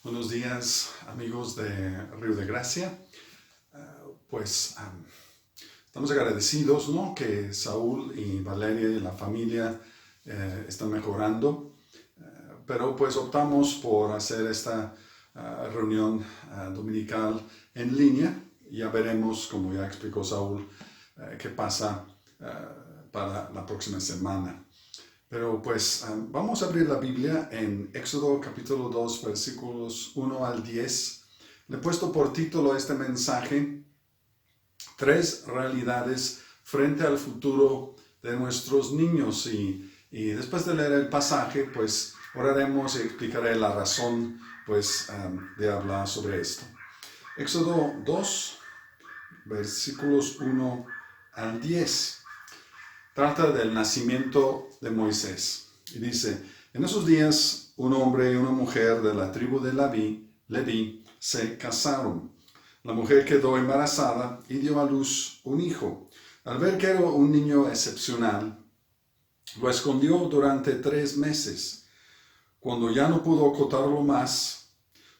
Buenos días, amigos de Río de Gracia. Estamos agradecidos, ¿no?, que Saúl y Valeria y la familia están mejorando, pero pues optamos por hacer esta reunión dominical en línea. Ya veremos, como ya explicó Saúl, qué pasa para la próxima semana. Pero pues vamos a abrir la Biblia en Éxodo capítulo 2, versículos 1 al 10. Le he puesto por título a este mensaje: Tres realidades frente al futuro de nuestros niños. Y después de leer el pasaje, pues oraremos y explicaré la razón pues de hablar sobre esto. Éxodo 2, versículos 1 al 10. Trata del nacimiento de Moisés. Y dice: en esos días, un hombre y una mujer de la tribu de Leví se casaron. La mujer quedó embarazada y dio a luz un hijo. Al ver que era un niño excepcional, lo escondió durante 3 meses. Cuando ya no pudo ocultarlo más,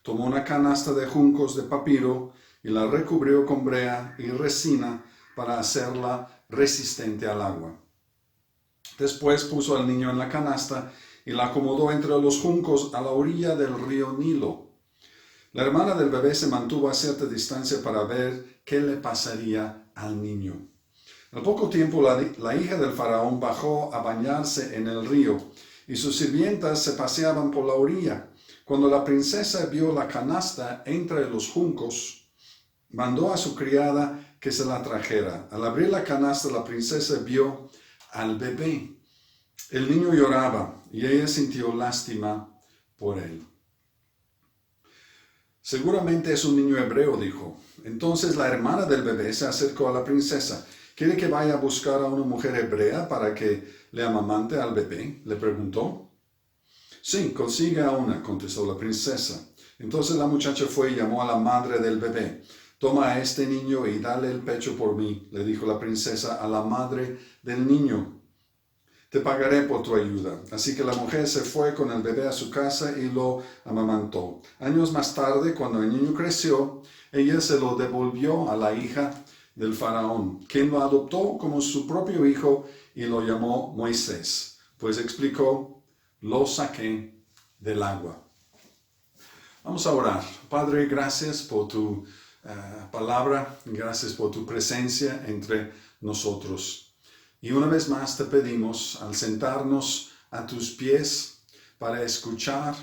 tomó una canasta de juncos de papiro y la recubrió con brea y resina para hacerla resistente al agua. Después puso al niño en la canasta y la acomodó entre los juncos a la orilla del río Nilo. La hermana del bebé se mantuvo a cierta distancia para ver qué le pasaría al niño. Al poco tiempo la hija del faraón bajó a bañarse en el río y sus sirvientas se paseaban por la orilla. Cuando la princesa vio la canasta entre los juncos, mandó a su criada que se la trajera. Al abrir la canasta, la princesa vio al bebé. El niño lloraba y ella sintió lástima por él. Seguramente es un niño hebreo, dijo. Entonces la hermana del bebé se acercó a la princesa. ¿Quiere que vaya a buscar a una mujer hebrea para que le amamante al bebé?, le preguntó. Sí, consigue a una, contestó la princesa. Entonces la muchacha fue y llamó a la madre del bebé. Toma a este niño y dale el pecho por mí, le dijo la princesa a la madre del niño. Te pagaré por tu ayuda. Así que la mujer se fue con el bebé a su casa y lo amamantó. Años más tarde, cuando el niño creció, ella se lo devolvió a la hija del faraón, quien lo adoptó como su propio hijo y lo llamó Moisés. Pues explicó: lo saqué del agua. Vamos a orar. Padre, gracias por tu palabra, gracias por tu presencia entre nosotros. Y una vez más te pedimos, al sentarnos a tus pies para escuchar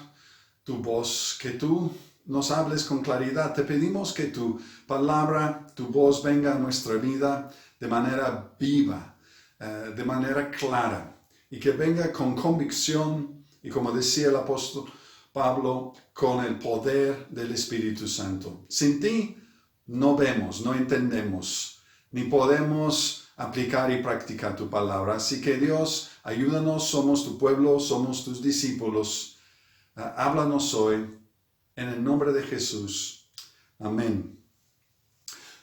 tu voz, que tú nos hables con claridad. Te pedimos que tu palabra, tu voz venga a nuestra vida de manera viva, de manera clara, y que venga con convicción y, como decía el apóstol Pablo, con el poder del Espíritu Santo. Sin ti no vemos, no entendemos, ni podemos aplicar y practicar tu palabra. Así que Dios, ayúdanos, somos tu pueblo, somos tus discípulos. Háblanos hoy, en el nombre de Jesús. Amén.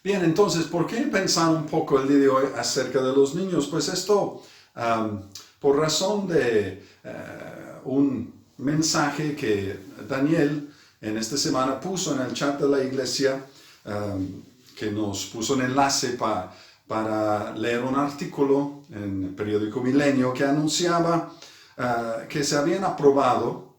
Bien, entonces, ¿por qué pensar un poco el día de hoy acerca de los niños? Pues esto, por razón de un mensaje que Daniel en esta semana puso en el chat de la iglesia, que nos puso un enlace para leer un artículo en el periódico Milenio que anunciaba que se habían aprobado,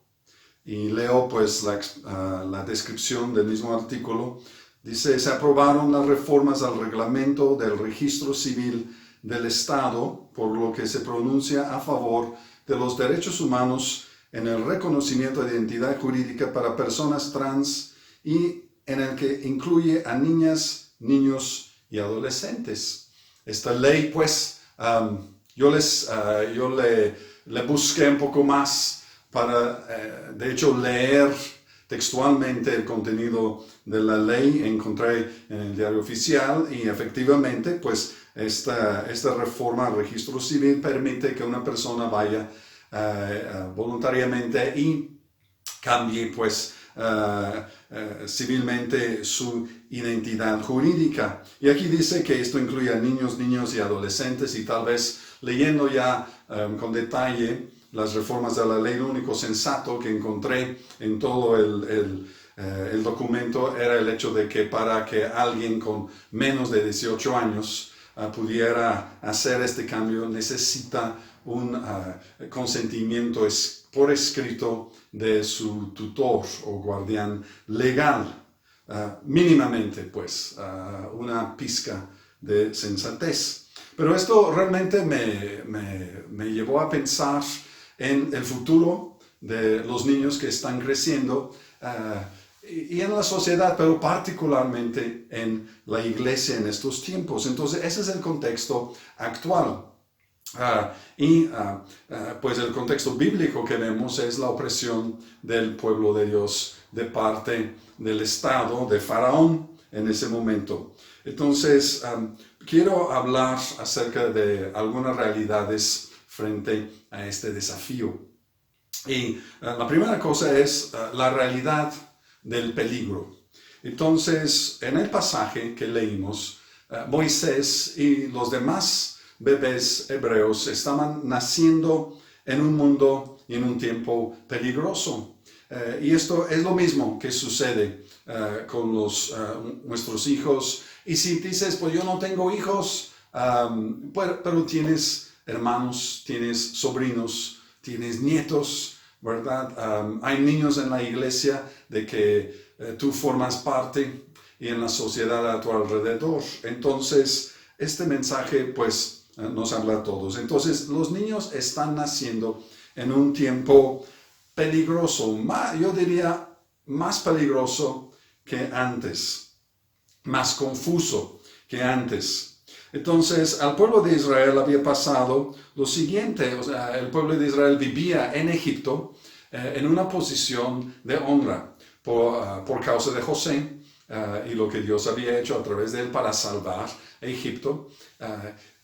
y leo pues la descripción del mismo artículo. Dice: se aprobaron las reformas al reglamento del registro civil del Estado, por lo que se pronuncia a favor de los derechos humanos en el reconocimiento de identidad jurídica para personas trans, y en el que incluye a niñas, niños y adolescentes. Esta ley, pues, yo le busqué un poco más para, de hecho, leer textualmente el contenido de la ley. Encontré en el Diario Oficial y efectivamente, pues, esta reforma al registro civil permite que una persona vaya voluntariamente y cambie, pues, civilmente su identidad jurídica. Y aquí dice que esto incluye a niños, niñas y adolescentes, y tal vez leyendo ya con detalle las reformas de la ley, lo único sensato que encontré en todo el El documento era el hecho de que para que alguien con menos de 18 años pudiera hacer este cambio necesita un consentimiento por escrito de su tutor o guardián legal. Mínimamente, pues, una pizca de sensatez. Pero esto realmente me llevó a pensar en el futuro de los niños que están creciendo y en la sociedad, pero particularmente en la iglesia en estos tiempos. Entonces, ese es el contexto actual. Pues el contexto bíblico que vemos es la opresión del pueblo de Dios de parte del Estado de Faraón en ese momento. Entonces, quiero hablar acerca de algunas realidades frente a este desafío. Y la primera cosa es la realidad del peligro. Entonces, en el pasaje que leímos, Moisés y los demás bebés hebreos estaban naciendo en un mundo y en un tiempo peligroso. Y esto es lo mismo que sucede con nuestros hijos. Y si dices, pues yo no tengo hijos, pero tienes hermanos, tienes sobrinos, tienes nietos, ¿verdad? Hay niños en la iglesia de que tú formas parte y en la sociedad a tu alrededor. Entonces, este mensaje, pues, nos habla a todos. Entonces, los niños están naciendo en un tiempo peligroso, yo diría más peligroso que antes, más confuso que antes. Entonces, al pueblo de Israel había pasado lo siguiente, o sea, el pueblo de Israel vivía en Egipto en una posición de honra por causa de José y lo que Dios había hecho a través de él para salvar a Egipto.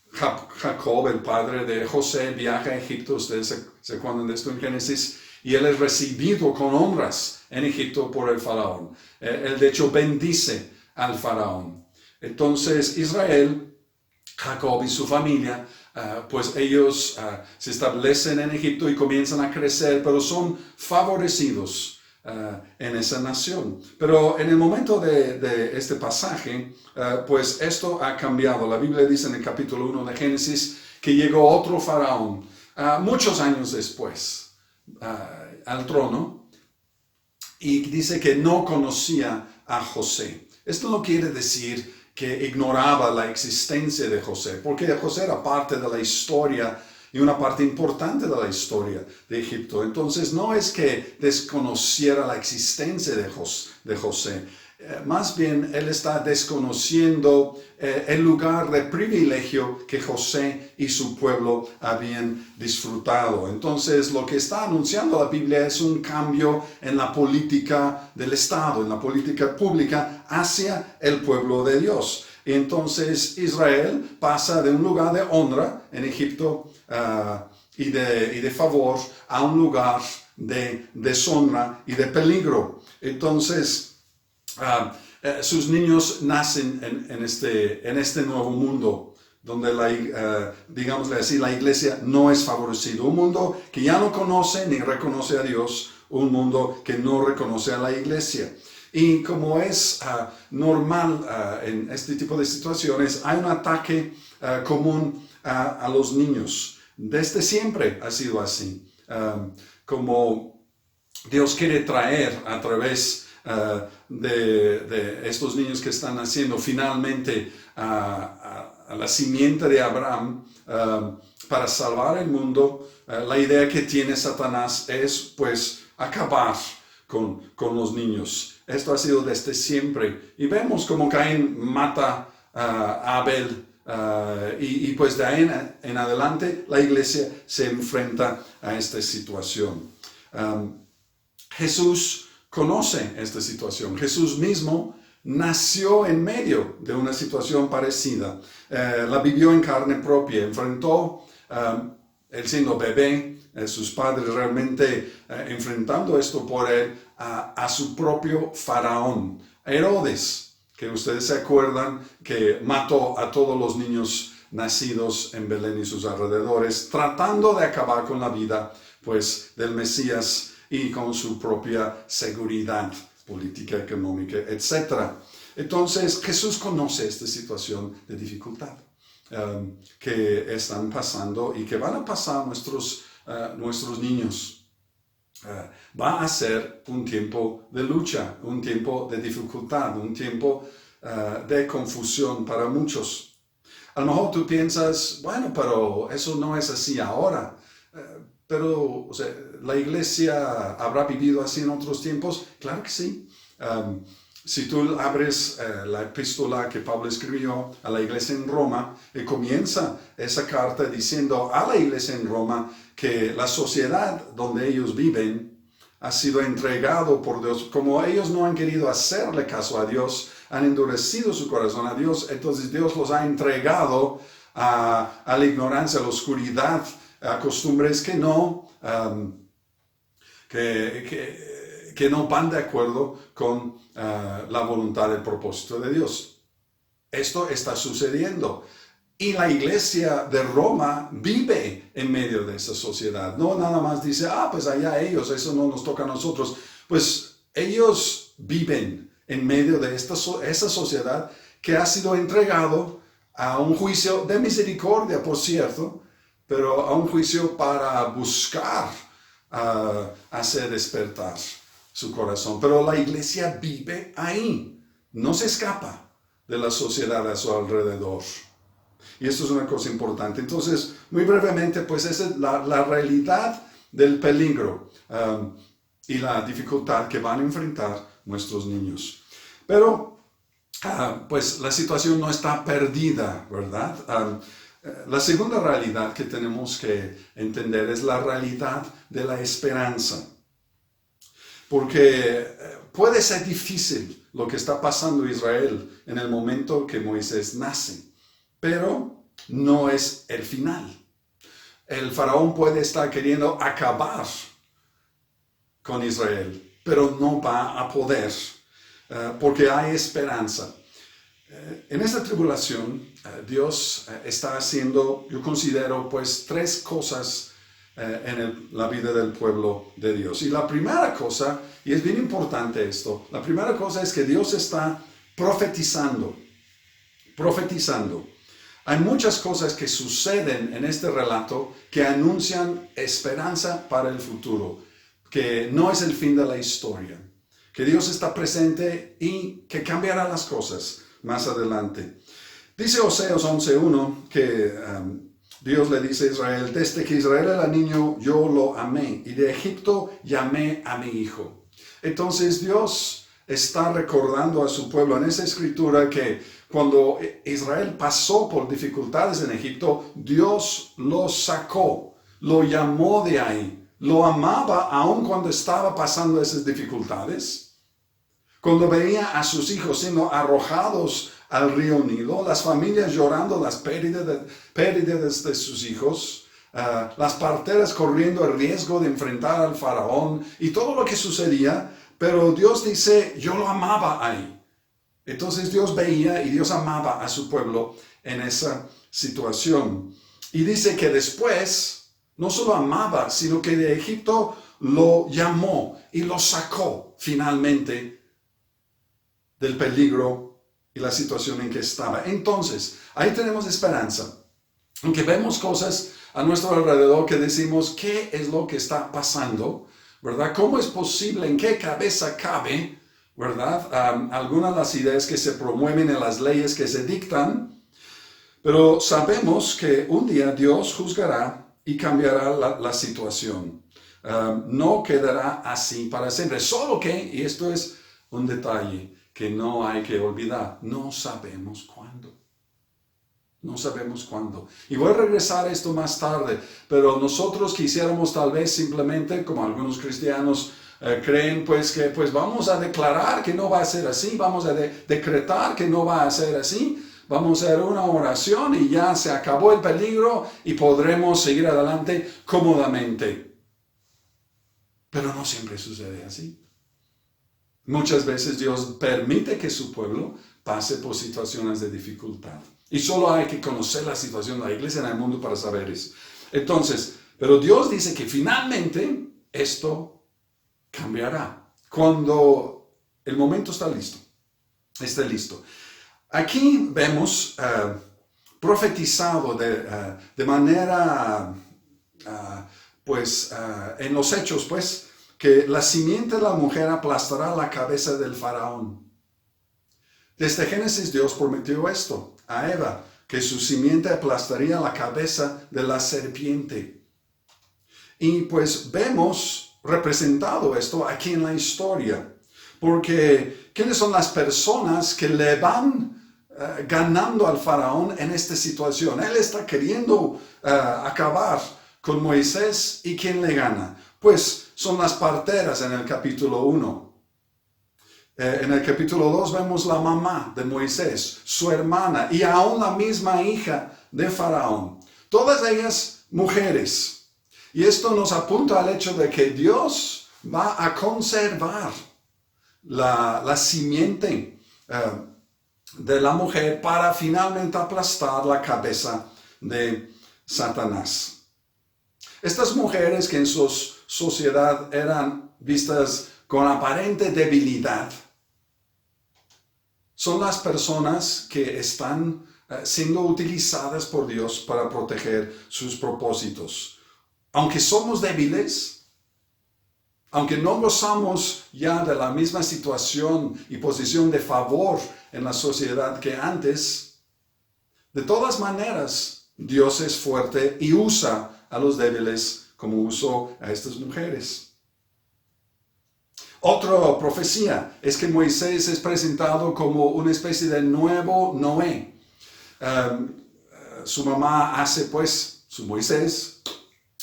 Jacob, el padre de José, viaja a Egipto, ustedes se acuerdan de esto en Génesis, y él es recibido con honras en Egipto por el faraón. Él de hecho bendice al faraón. Entonces Israel, Jacob y su familia, pues ellos se establecen en Egipto y comienzan a crecer, pero son favorecidos en esa nación. Pero en el momento de este pasaje, pues esto ha cambiado. La Biblia dice en el capítulo 1 de Génesis que llegó otro faraón muchos años después al trono y dice que no conocía a José. Esto no quiere decir que ignoraba la existencia de José, porque José era parte de la historia y una parte importante de la historia de Egipto. Entonces no es que desconociera la existencia de José. Más bien él está desconociendo el lugar de privilegio que José y su pueblo habían disfrutado. Entonces lo que está anunciando la Biblia es un cambio en la política del Estado, en la política pública hacia el pueblo de Dios. Y entonces Israel pasa de un lugar de honra en Egipto y de favor a un lugar de deshonra y de peligro. Entonces sus niños nacen en este nuevo mundo donde digámosle así, la iglesia no es favorecido. Un mundo que ya no conoce ni reconoce a Dios, un mundo que no reconoce a la iglesia. Y como es normal en este tipo de situaciones, hay un ataque común a los niños. Desde siempre ha sido así. Como Dios quiere traer a través de estos niños que están naciendo finalmente a la simiente de Abraham para salvar el mundo, la idea que tiene Satanás es pues acabar con los niños. Esto ha sido desde siempre. Y vemos como Caín mata a Abel. Y pues de ahí en adelante la iglesia se enfrenta a esta situación. Jesús conoce esta situación. Jesús mismo nació en medio de una situación parecida. La vivió en carne propia. Enfrentó, él siendo bebé, sus padres realmente enfrentando esto por él, a su propio faraón, Herodes, que ustedes se acuerdan que mató a todos los niños nacidos en Belén y sus alrededores, tratando de acabar con la vida pues del Mesías y con su propia seguridad política, económica, etc. Entonces Jesús conoce esta situación de dificultad que están pasando y que van a pasar nuestros niños. Va a ser un tiempo de lucha, un tiempo de dificultad, un tiempo de confusión para muchos. A lo mejor tú piensas, bueno, pero eso no es así ahora. Pero, o sea, ¿la iglesia habrá vivido así en otros tiempos? Claro que sí. Si tú abres la epístola que Pablo escribió a la iglesia en Roma, comienza esa carta diciendo a la iglesia en Roma que la sociedad donde ellos viven ha sido entregado por Dios. Como ellos no han querido hacerle caso a Dios, han endurecido su corazón a Dios, entonces Dios los ha entregado a la ignorancia, a la oscuridad, a costumbres que no van de acuerdo con la voluntad y el propósito de Dios. Esto está sucediendo. Y la iglesia de Roma vive en medio de esa sociedad. No nada más dice, pues allá ellos, eso no nos toca a nosotros. Pues ellos viven en medio de esa sociedad que ha sido entregado a un juicio de misericordia, por cierto, pero a un juicio para buscar hacer despertar su corazón. Pero la iglesia vive ahí, no se escapa de la sociedad a su alrededor. Y esto es una cosa importante. Entonces, muy brevemente, pues esa es la realidad del peligro y la dificultad que van a enfrentar nuestros niños. Pero, pues la situación no está perdida, ¿verdad? La segunda realidad que tenemos que entender es la realidad de la esperanza. Porque puede ser difícil lo que está pasando en Israel en el momento que Moisés nace. Pero no es el final. El faraón puede estar queriendo acabar con Israel, pero no va a poder, porque hay esperanza. En esta tribulación, Dios está haciendo, yo considero, pues 3 cosas en la vida del pueblo de Dios. Y la primera cosa, y es bien importante esto, la primera cosa es que Dios está profetizando. Hay muchas cosas que suceden en este relato que anuncian esperanza para el futuro, que no es el fin de la historia, que Dios está presente y que cambiará las cosas más adelante. Dice Oseas 11:1 que Dios le dice a Israel, desde que Israel era niño yo lo amé y de Egipto llamé a mi hijo. Entonces Dios está recordando a su pueblo en esa escritura que cuando Israel pasó por dificultades en Egipto, Dios lo sacó, lo llamó de ahí, lo amaba aun cuando estaba pasando esas dificultades. Cuando veía a sus hijos siendo arrojados al río Nilo, las familias llorando las pérdidas de sus hijos, las parteras corriendo el riesgo de enfrentar al faraón y todo lo que sucedía, pero Dios dice, yo lo amaba ahí. Entonces Dios veía y Dios amaba a su pueblo en esa situación. Y dice que después no solo amaba, sino que de Egipto lo llamó y lo sacó finalmente del peligro y la situación en que estaba. Entonces, ahí tenemos esperanza. Aunque vemos cosas a nuestro alrededor que decimos, ¿qué es lo que está pasando? ¿Verdad? ¿Cómo es posible? ¿En qué cabeza cabe? ¿Verdad? Algunas de las ideas que se promueven en las leyes que se dictan, pero sabemos que un día Dios juzgará y cambiará la situación. No quedará así para siempre, solo que, y esto es un detalle que no hay que olvidar, no sabemos cuándo. No sabemos cuándo. Y voy a regresar a esto más tarde, pero nosotros quisiéramos tal vez simplemente, como algunos cristianos creen, pues que pues vamos a declarar que no va a ser así, vamos a decretar que no va a ser así, vamos a hacer una oración y ya se acabó el peligro y podremos seguir adelante cómodamente. Pero no siempre sucede así. Muchas veces Dios permite que su pueblo pase por situaciones de dificultad. Y solo hay que conocer la situación de la iglesia en el mundo para saber eso. Entonces, pero Dios dice que finalmente esto cambiará. Cuando El momento está listo. Está listo. Aquí vemos profetizado de manera, en los hechos, pues, que la simiente de la mujer aplastará la cabeza del faraón. Desde Génesis Dios prometió esto a Eva, que su simiente aplastaría la cabeza de la serpiente. Y pues vemos representado esto aquí en la historia, porque ¿quiénes son las personas que le van ganando al faraón en esta situación? Él está queriendo acabar con Moisés, y ¿quién le gana? Pues son las parteras en el capítulo 1. En el capítulo 2 vemos la mamá de Moisés, su hermana y aún la misma hija de Faraón. Todas ellas mujeres. Y esto nos apunta al hecho de que Dios va a conservar la simiente de la mujer para finalmente aplastar la cabeza de Satanás. Estas mujeres que en su sociedad eran vistas con aparente debilidad, son las personas que están siendo utilizadas por Dios para proteger sus propósitos. Aunque somos débiles, aunque no gozamos ya de la misma situación y posición de favor en la sociedad que antes, de todas maneras, Dios es fuerte y usa a los débiles como usó a estas mujeres. Otra profecía es que Moisés es presentado como una especie de nuevo Noé. Su mamá hace pues su Moisés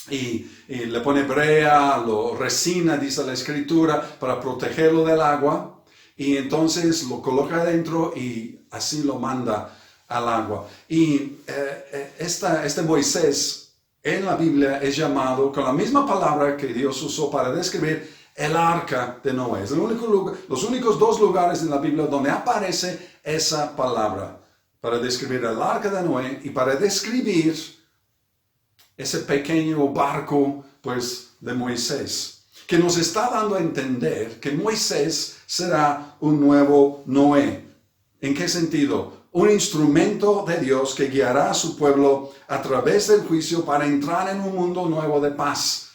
y le pone brea, lo resina, dice la escritura, para protegerlo del agua, y entonces lo coloca adentro y así lo manda al agua. Y este Moisés en la Biblia es llamado con la misma palabra que Dios usó para describir el arca de Noé. Es los únicos dos lugares en la Biblia donde aparece esa palabra para describir el arca de Noé y para describir ese pequeño barco, pues, de Moisés, que nos está dando a entender que Moisés será un nuevo Noé. ¿En qué sentido? Un instrumento de Dios que guiará a su pueblo a través del juicio para entrar en un mundo nuevo de paz.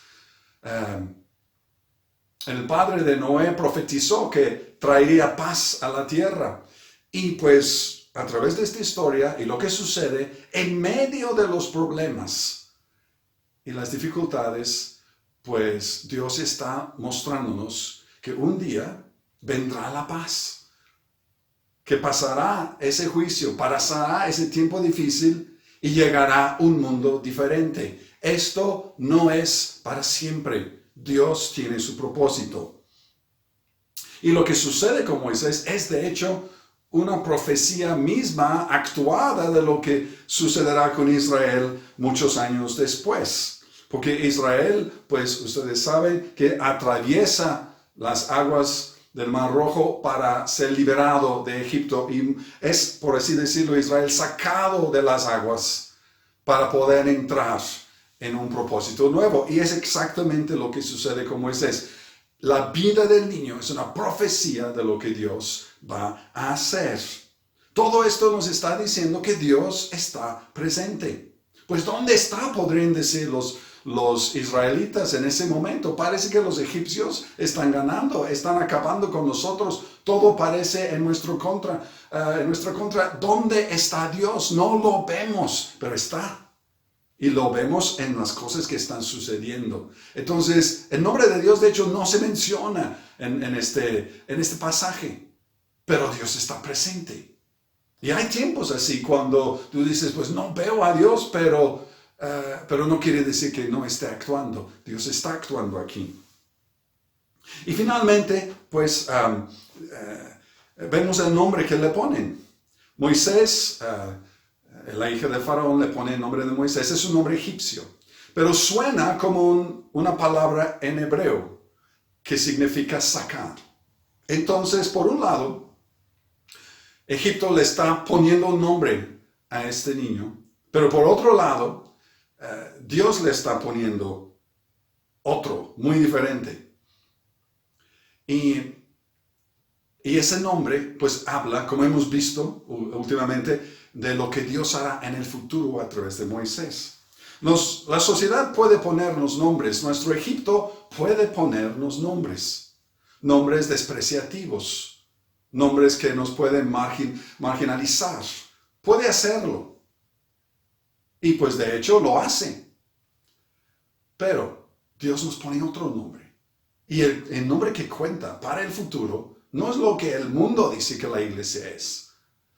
El padre de Noé profetizó que traería paz a la tierra. Y pues a través de esta historia y lo que sucede en medio de los problemas y las dificultades, pues Dios está mostrándonos que un día vendrá la paz, que pasará ese juicio, pasará ese tiempo difícil y llegará un mundo diferente. Esto no es para siempre. Dios tiene su propósito. Y lo que sucede con Moisés es de hecho una profecía misma actuada de lo que sucederá con Israel muchos años después. Porque Israel, pues ustedes saben que atraviesa las aguas del Mar Rojo para ser liberado de Egipto. Y es, por así decirlo, Israel sacado de las aguas para poder entrar en un propósito nuevo. Y es exactamente lo que sucede con Moisés. La vida del niño es una profecía de lo que Dios va a hacer. Todo esto nos está diciendo que Dios está presente. Pues ¿dónde está? Podrían decir los israelitas en ese momento. Parece que los egipcios están ganando, están acabando con nosotros. Todo parece en nuestra contra. ¿Dónde está Dios? No lo vemos, pero está. Y lo vemos en las cosas que están sucediendo. Entonces, el nombre de Dios, de hecho, no se menciona en este pasaje. Pero Dios está presente. Y hay tiempos así cuando tú dices, pues no veo a Dios, pero no quiere decir que no esté actuando. Dios está actuando aquí. Y finalmente, pues, vemos el nombre que le ponen. Moisés, la hija de Faraón le pone el nombre de Moisés, es un nombre egipcio, pero suena como una palabra en hebreo que significa sacar. Entonces, por un lado, Egipto le está poniendo un nombre a este niño, pero por otro lado, Dios le está poniendo otro, muy diferente. Y Y ese nombre pues habla, como hemos visto últimamente, de lo que Dios hará en el futuro a través de Moisés. La sociedad puede ponernos nombres, nuestro Egipto puede ponernos nombres, nombres despreciativos, nombres que nos pueden marginalizar. Puede hacerlo. Y pues de hecho lo hace. Pero Dios nos pone otro nombre. Y el nombre que cuenta para el futuro no es lo que el mundo dice que la iglesia es.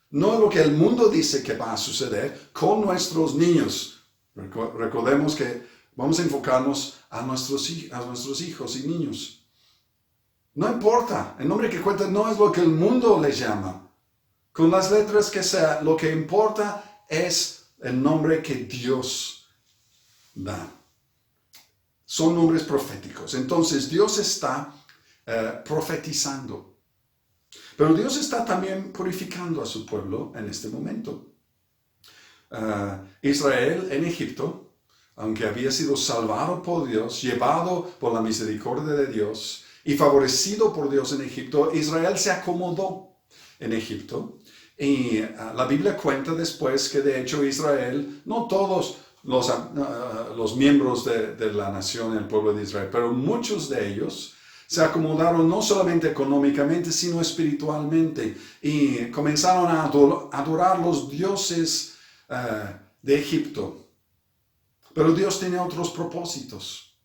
No es lo que el mundo dice que va a suceder con nuestros niños. Recordemos que vamos a enfocarnos a nuestros hijos y niños. No importa, el nombre que cuenta no es lo que el mundo le llama. Con las letras que sea, lo que importa es el nombre que Dios da. Son nombres proféticos. Entonces Dios está profetizando. Pero Dios está también purificando a su pueblo en este momento. Israel en Egipto, aunque había sido salvado por Dios, llevado por la misericordia de Dios y favorecido por Dios en Egipto, Israel se acomodó en Egipto. Y la Biblia cuenta después que de hecho Israel, no todos los miembros de la nación, el pueblo de Israel, pero muchos de ellos se acomodaron no solamente económicamente, sino espiritualmente y comenzaron a adorar los dioses de Egipto. Pero Dios tiene otros propósitos.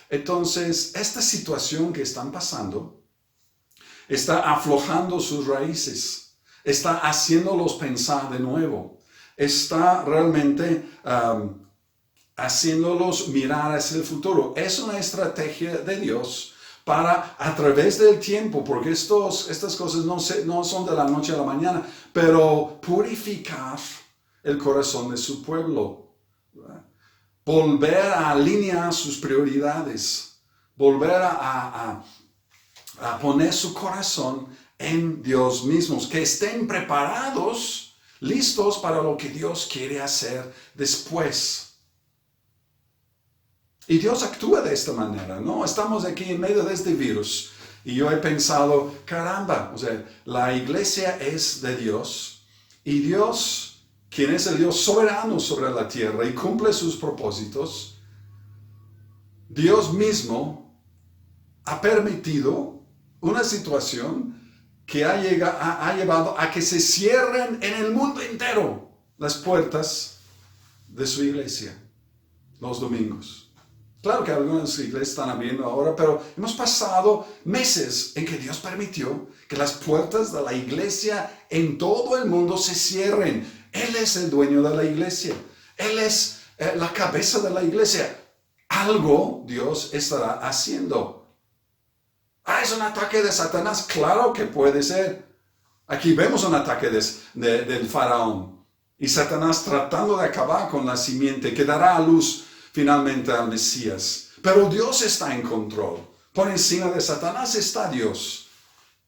Entonces, esta situación que están pasando está aflojando sus raíces, está haciéndolos pensar de nuevo, está realmente haciéndolos mirar hacia el futuro. Es una estrategia de Dios para, a través del tiempo, porque estas cosas no son de la noche a la mañana, pero purificar el corazón de su pueblo, ¿verdad? Volver a alinear sus prioridades, volver a poner su corazón en Dios mismo, que estén preparados, listos para lo que Dios quiere hacer después. Y Dios actúa de esta manera, ¿no? Estamos aquí en medio de este virus y yo he pensado, caramba, o sea, la iglesia es de Dios y Dios, quien es el Dios soberano sobre la tierra y cumple sus propósitos, Dios mismo ha permitido una situación que ha llevado a que se cierren en el mundo entero las puertas de su iglesia los domingos. Claro que algunas iglesias están abriendo ahora, pero hemos pasado meses en que Dios permitió que las puertas de la iglesia en todo el mundo se cierren. Él es el dueño de la iglesia. Él es la cabeza de la iglesia. Algo Dios estará haciendo. ¿Es un ataque de Satanás? Claro que puede ser. Aquí vemos un ataque del faraón. Y Satanás tratando de acabar con la simiente que dará a luz finalmente al Mesías. Pero Dios está en control. Por encima de Satanás está Dios.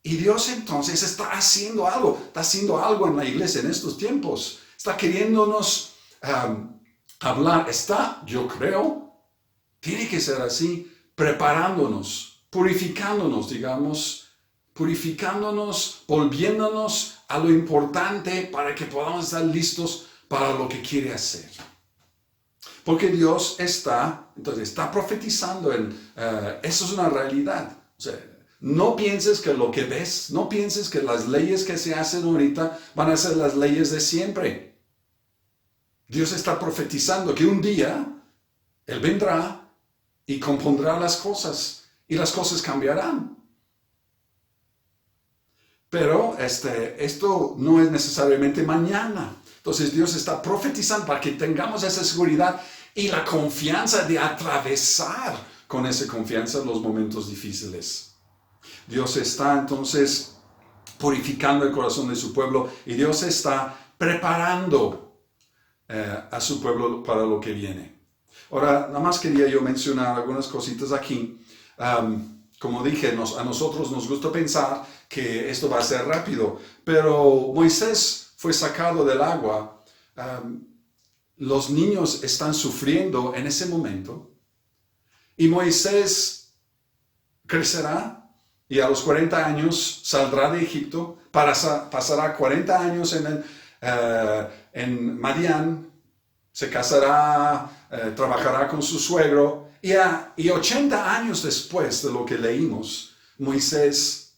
Y Dios entonces está haciendo algo en la iglesia en estos tiempos. Está queriéndonos hablar. Yo creo, tiene que ser así, preparándonos, purificándonos, volviéndonos a lo importante para que podamos estar listos para lo que quiere hacer. Porque Dios está profetizando. Eso es una realidad. O sea, no pienses que lo que ves, no pienses que las leyes que se hacen ahorita van a ser las leyes de siempre. Dios está profetizando que un día Él vendrá y compondrá las cosas y las cosas cambiarán. Pero esto no es necesariamente mañana. Entonces Dios está profetizando para que tengamos esa seguridad y la confianza de atravesar con esa confianza los momentos difíciles. Dios está entonces purificando el corazón de su pueblo y Dios está preparando a su pueblo para lo que viene. Ahora, nada más quería yo mencionar algunas cositas aquí. Como dije, a nosotros nos gusta pensar que esto va a ser rápido, pero Moisés fue sacado del agua. Los niños están sufriendo en ese momento y Moisés crecerá y a los 40 años saldrá de Egipto, pasará 40 años en Madián, se casará, trabajará con su suegro, y 80 años después de lo que leímos, Moisés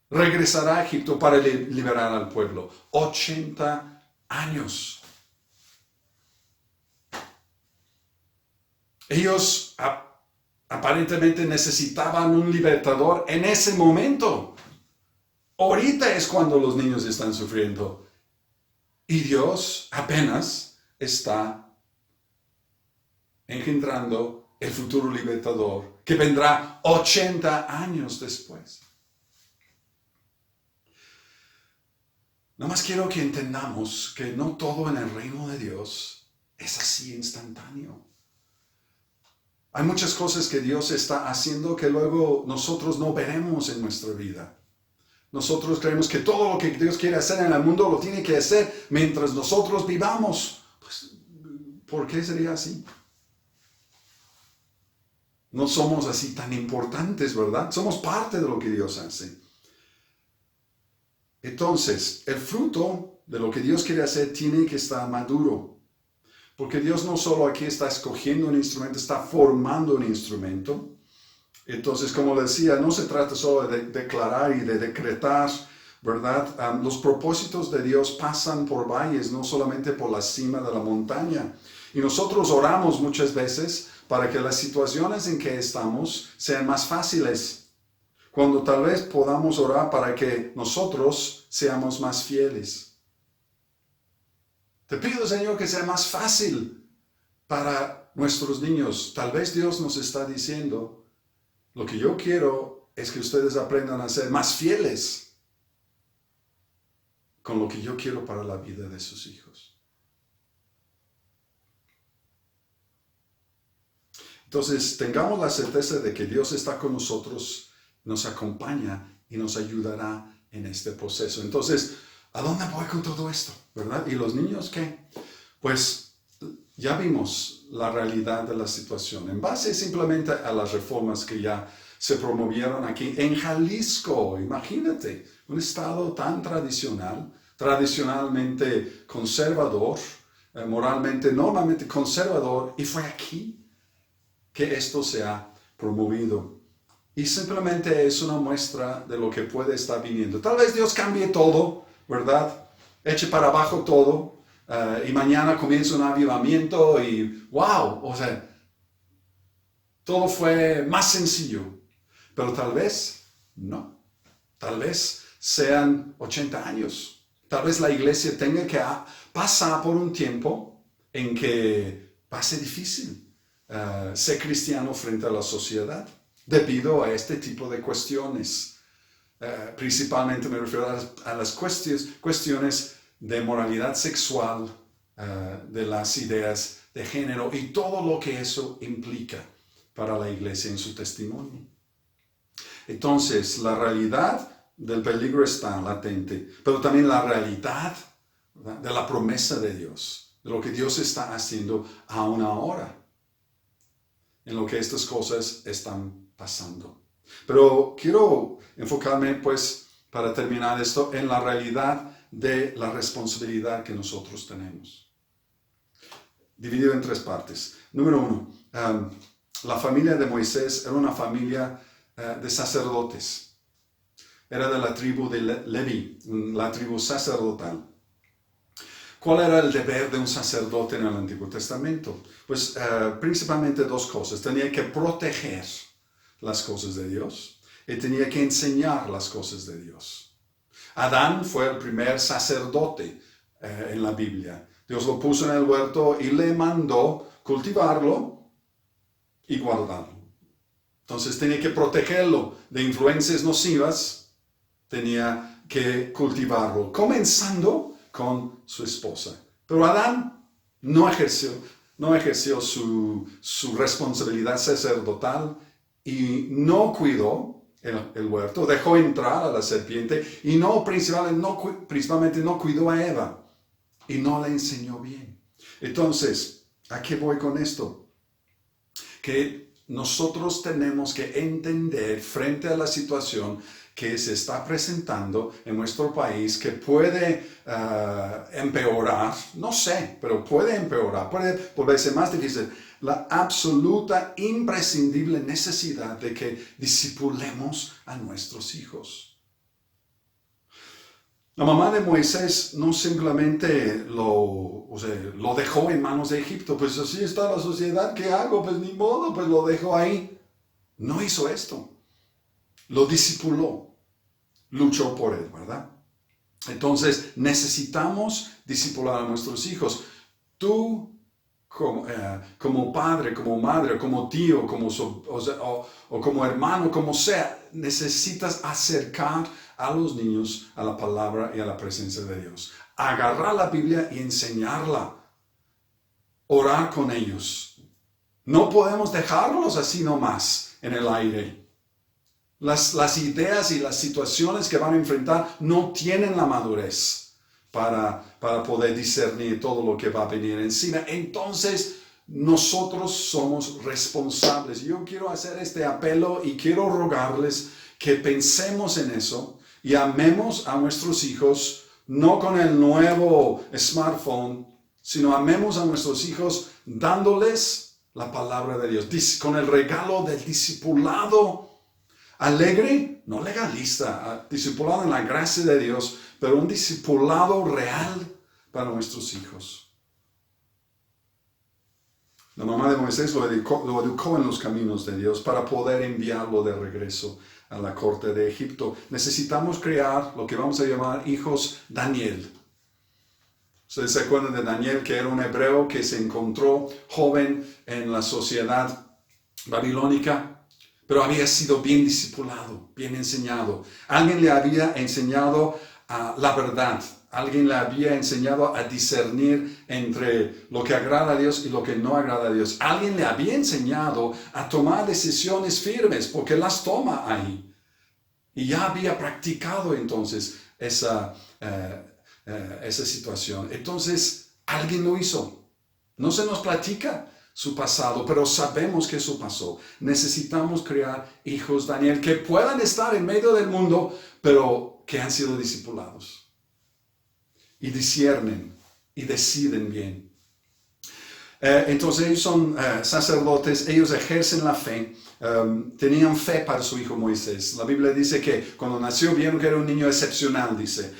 regresará a Egipto para liberar al pueblo. 80 años. Ellos aparentemente necesitaban un libertador en ese momento. Ahorita es cuando los niños están sufriendo. Y Dios apenas está engendrando el futuro libertador que vendrá 80 años después. Nada más quiero que entendamos que no todo en el reino de Dios es así instantáneo. Hay muchas cosas que Dios está haciendo que luego nosotros no veremos en nuestra vida. Nosotros creemos que todo lo que Dios quiere hacer en el mundo lo tiene que hacer mientras nosotros vivamos. Pues, ¿por qué sería así? No somos así tan importantes, ¿verdad? Somos parte de lo que Dios hace. Entonces, el fruto de lo que Dios quiere hacer tiene que estar maduro. Porque Dios no solo aquí está escogiendo un instrumento, está formando un instrumento. Entonces, como decía, no se trata solo de declarar y de decretar, ¿verdad? Los propósitos de Dios pasan por valles, no solamente por la cima de la montaña. Y nosotros oramos muchas veces para que las situaciones en que estamos sean más fáciles, cuando tal vez podamos orar para que nosotros seamos más fieles. Te pido, Señor, que sea más fácil para nuestros niños. Tal vez Dios nos está diciendo, lo que yo quiero es que ustedes aprendan a ser más fieles con lo que yo quiero para la vida de sus hijos. Entonces, tengamos la certeza de que Dios está con nosotros, nos acompaña y nos ayudará en este proceso. Entonces, ¿a dónde voy con todo esto? ¿Verdad? ¿Y los niños qué? Pues ya vimos la realidad de la situación. En base simplemente a las reformas que ya se promovieron aquí en Jalisco. Imagínate, un estado tan tradicional, tradicionalmente conservador, moralmente, normalmente conservador, y fue aquí que esto se ha promovido. Y simplemente es una muestra de lo que puede estar viniendo. Tal vez Dios cambie todo, ¿verdad? Eche para abajo todo y mañana comienza un avivamiento y ¡wow! O sea, todo fue más sencillo. Pero tal vez no. Tal vez sean 80 años. Tal vez la iglesia tenga que pasar por un tiempo en que va a ser difícil ser cristiano frente a la sociedad debido a este tipo de cuestiones. Principalmente me refiero a las cuestiones de moralidad sexual, de las ideas de género y todo lo que eso implica para la iglesia en su testimonio. Entonces, la realidad del peligro está latente, pero también la realidad, ¿verdad?, de la promesa de Dios, de lo que Dios está haciendo aún ahora, en lo que estas cosas están pasando. Pero quiero enfocarme, pues, para terminar esto, en la realidad de la responsabilidad que nosotros tenemos. Dividido en tres partes. Número uno, la familia de Moisés era una familia de sacerdotes. Era de la tribu de Leví, la tribu sacerdotal. ¿Cuál era el deber de un sacerdote en el Antiguo Testamento? Pues principalmente dos cosas. Tenía que proteger las cosas de Dios y tenía que enseñar las cosas de Dios. Adán fue el primer sacerdote en la Biblia. Dios lo puso en el huerto y le mandó cultivarlo y guardarlo. Entonces tenía que protegerlo de influencias nocivas, tenía que cultivarlo, comenzando con su esposa. Pero Adán no ejerció su responsabilidad sacerdotal y no cuidó el huerto, dejó entrar a la serpiente y principalmente no cuidó a Eva y no la enseñó bien. Entonces, ¿a qué voy con esto? Que nosotros tenemos que entender frente a la situación que se está presentando en nuestro país, que puede empeorar, no sé, pero puede empeorar, puede volverse más difícil, la absoluta, imprescindible necesidad de que discipulemos a nuestros hijos. La mamá de Moisés no simplemente lo dejó en manos de Egipto, pues así está la sociedad, ¿qué hago? Pues ni modo, pues lo dejo ahí. No hizo esto, lo discipuló. Luchó por él, ¿verdad? Entonces, necesitamos discipular a nuestros hijos. Tú, como padre, como madre, como tío, o como hermano, como sea, necesitas acercar a los niños a la palabra y a la presencia de Dios. Agarrar la Biblia y enseñarla. Orar con ellos. No podemos dejarlos así nomás en el aire. Las ideas y las situaciones que van a enfrentar no tienen la madurez para poder discernir todo lo que va a venir encima. Entonces, nosotros somos responsables. Yo quiero hacer este apelo y quiero rogarles que pensemos en eso y amemos a nuestros hijos, no con el nuevo smartphone, sino amemos a nuestros hijos dándoles la palabra de Dios, con el regalo del discipulado alegre, no legalista, discipulado en la gracia de Dios, pero un discipulado real para nuestros hijos. La mamá de Moisés lo educó en los caminos de Dios para poder enviarlo de regreso a la corte de Egipto. Necesitamos crear lo que vamos a llamar hijos Daniel. Ustedes se acuerdan de Daniel, que era un hebreo que se encontró joven en la sociedad babilónica, pero había sido bien discipulado, bien enseñado. Alguien le había enseñado la verdad. Alguien le había enseñado a discernir entre lo que agrada a Dios y lo que no agrada a Dios. Alguien le había enseñado a tomar decisiones firmes, porque las toma ahí. Y ya había practicado entonces esa situación. Entonces, alguien lo hizo. No se nos platica su pasado, pero sabemos que eso pasó. Necesitamos crear hijos Daniel que puedan estar en medio del mundo, pero que han sido discipulados. Y disciernen y deciden bien. Entonces ellos son sacerdotes, ellos ejercen la fe, tenían fe para su hijo Moisés. La Biblia dice que cuando nació vieron que era un niño excepcional, dice.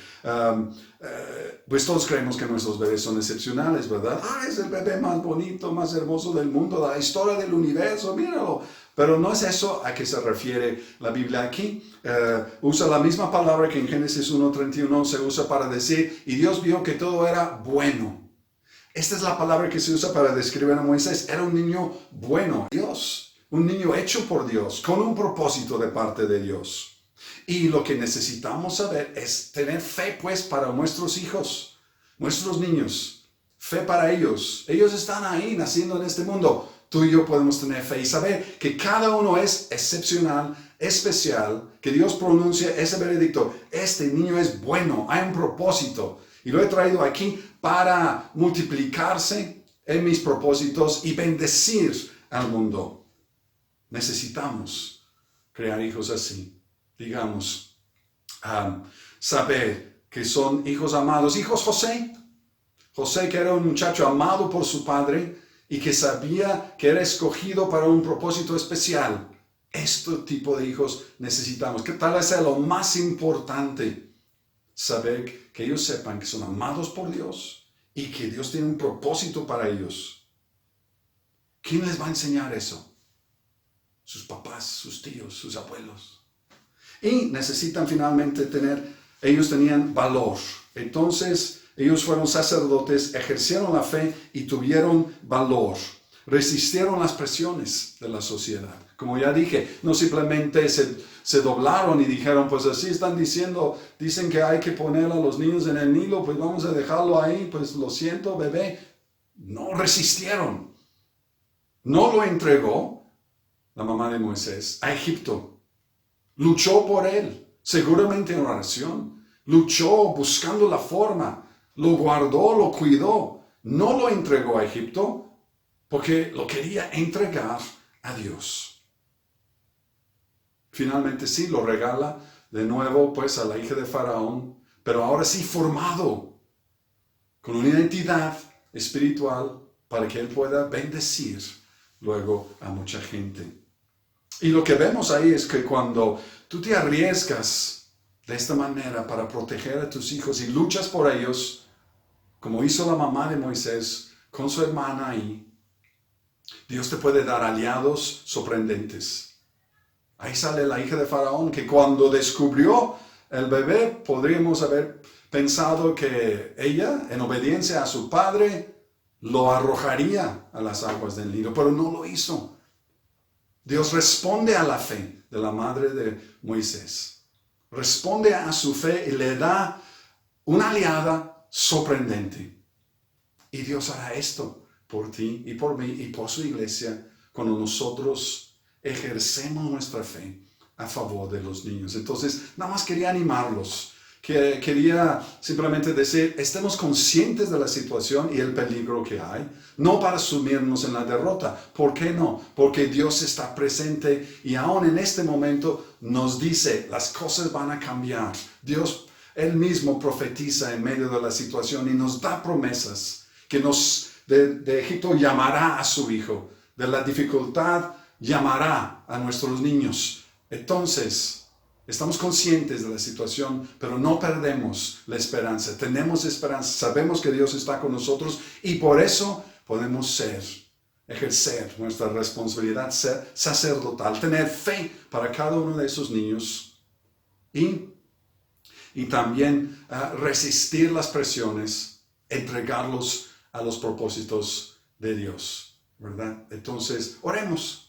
Pues todos creemos que nuestros bebés son excepcionales, ¿verdad? Es el bebé más bonito, más hermoso del mundo, la historia del universo, míralo. Pero no es eso a que se refiere la Biblia aquí. Usa la misma palabra que en Génesis 1:31 se usa para decir, y Dios vio que todo era bueno. Esta es la palabra que se usa para describir a Moisés. Era un niño bueno, Dios, un niño hecho por Dios, con un propósito de parte de Dios. Y lo que necesitamos saber es tener fe, pues, para nuestros hijos, nuestros niños. Fe para ellos. Ellos están ahí, naciendo en este mundo. Tú y yo podemos tener fe y saber que cada uno es excepcional, especial, que Dios pronuncia ese veredicto. Este niño es bueno, hay un propósito. Y lo he traído aquí para multiplicarse en mis propósitos y bendecir al mundo. Necesitamos crear hijos así. Digamos, saber que son hijos amados. Hijos José. José, que era un muchacho amado por su padre y que sabía que era escogido para un propósito especial. Este tipo de hijos necesitamos. Que tal vez sea lo más importante. Saber que ellos sepan que son amados por Dios y que Dios tiene un propósito para ellos. ¿Quién les va a enseñar eso? Sus papás, sus tíos, sus abuelos. Y necesitan finalmente ellos tenían valor. Entonces, ellos fueron sacerdotes, ejercieron la fe y tuvieron valor. Resistieron las presiones de la sociedad. Como ya dije, no simplemente se doblaron y dijeron, pues así están dicen que hay que poner a los niños en el Nilo, pues vamos a dejarlo ahí, pues lo siento, bebé. No resistieron. No lo entregó la mamá de Moisés a Egipto. Luchó por él, seguramente en oración. Luchó buscando la forma. Lo guardó, lo cuidó. No lo entregó a Egipto porque lo quería entregar a Dios. Finalmente sí, lo regala de nuevo pues a la hija de Faraón, pero ahora sí formado, con una identidad espiritual para que él pueda bendecir luego a mucha gente. Y lo que vemos ahí es que cuando tú te arriesgas de esta manera para proteger a tus hijos y luchas por ellos, como hizo la mamá de Moisés con su hermana ahí, Dios te puede dar aliados sorprendentes. Ahí sale la hija de Faraón que cuando descubrió el bebé podríamos haber pensado que ella, en obediencia a su padre, lo arrojaría a las aguas del Nilo, pero no lo hizo. Dios responde a la fe de la madre de Moisés. Responde a su fe y le da una aliada sorprendente. Y Dios hará esto por ti y por mí y por su iglesia cuando nosotros ejercemos nuestra fe a favor de los niños. Entonces, nada más quería animarlos. Quería simplemente decir, estemos conscientes de la situación y el peligro que hay, no para sumirnos en la derrota. ¿Por qué no? Porque Dios está presente y aún en este momento nos dice, las cosas van a cambiar. Dios, Él mismo profetiza en medio de la situación y nos da promesas que de Egipto llamará a su hijo, de la dificultad llamará a nuestros niños. Entonces, estamos conscientes de la situación, pero no perdemos la esperanza. Tenemos esperanza, sabemos que Dios está con nosotros y por eso podemos ejercer nuestra responsabilidad sacerdotal, tener fe para cada uno de esos niños y también resistir las presiones, entregarlos a los propósitos de Dios, ¿verdad? Entonces, oremos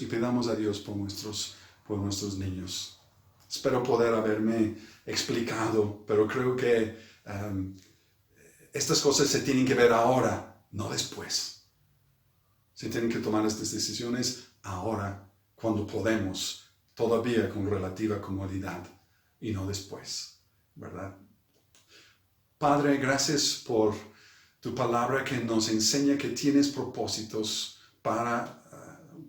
y pidamos a Dios por nuestros niños. Espero poder haberme explicado, pero creo que estas cosas se tienen que ver ahora, no después. Se tienen que tomar estas decisiones ahora, cuando podemos, todavía con relativa comodidad, y no después, ¿verdad? Padre, gracias por tu palabra que nos enseña que tienes propósitos para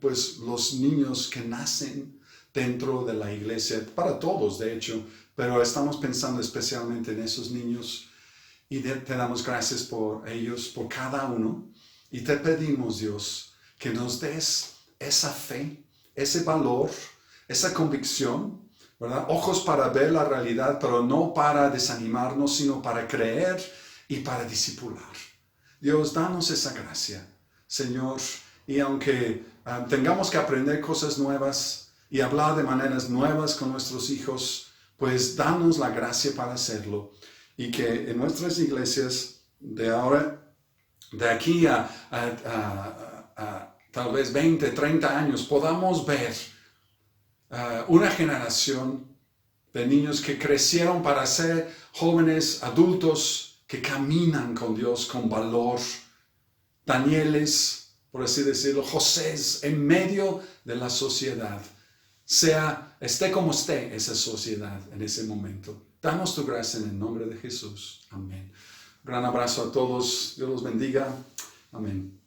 pues los niños que nacen dentro de la iglesia, para todos de hecho, pero estamos pensando especialmente en esos niños y te damos gracias por ellos, por cada uno, y te pedimos, Dios, que nos des esa fe, ese valor, esa convicción, ¿verdad? Ojos para ver la realidad, pero no para desanimarnos, sino para creer y para discipular. Dios, danos esa gracia, Señor, y aunque tengamos que aprender cosas nuevas y hablar de maneras nuevas con nuestros hijos, pues danos la gracia para hacerlo y que en nuestras iglesias de ahora, de aquí a tal vez 20, 30 años, podamos ver una generación de niños que crecieron para ser jóvenes adultos que caminan con Dios con valor, Danieles, por así decirlo, Josés, en medio de la sociedad, esté como esté esa sociedad en ese momento. Danos tu gracia en el nombre de Jesús. Amén. Un gran abrazo a todos. Dios los bendiga. Amén.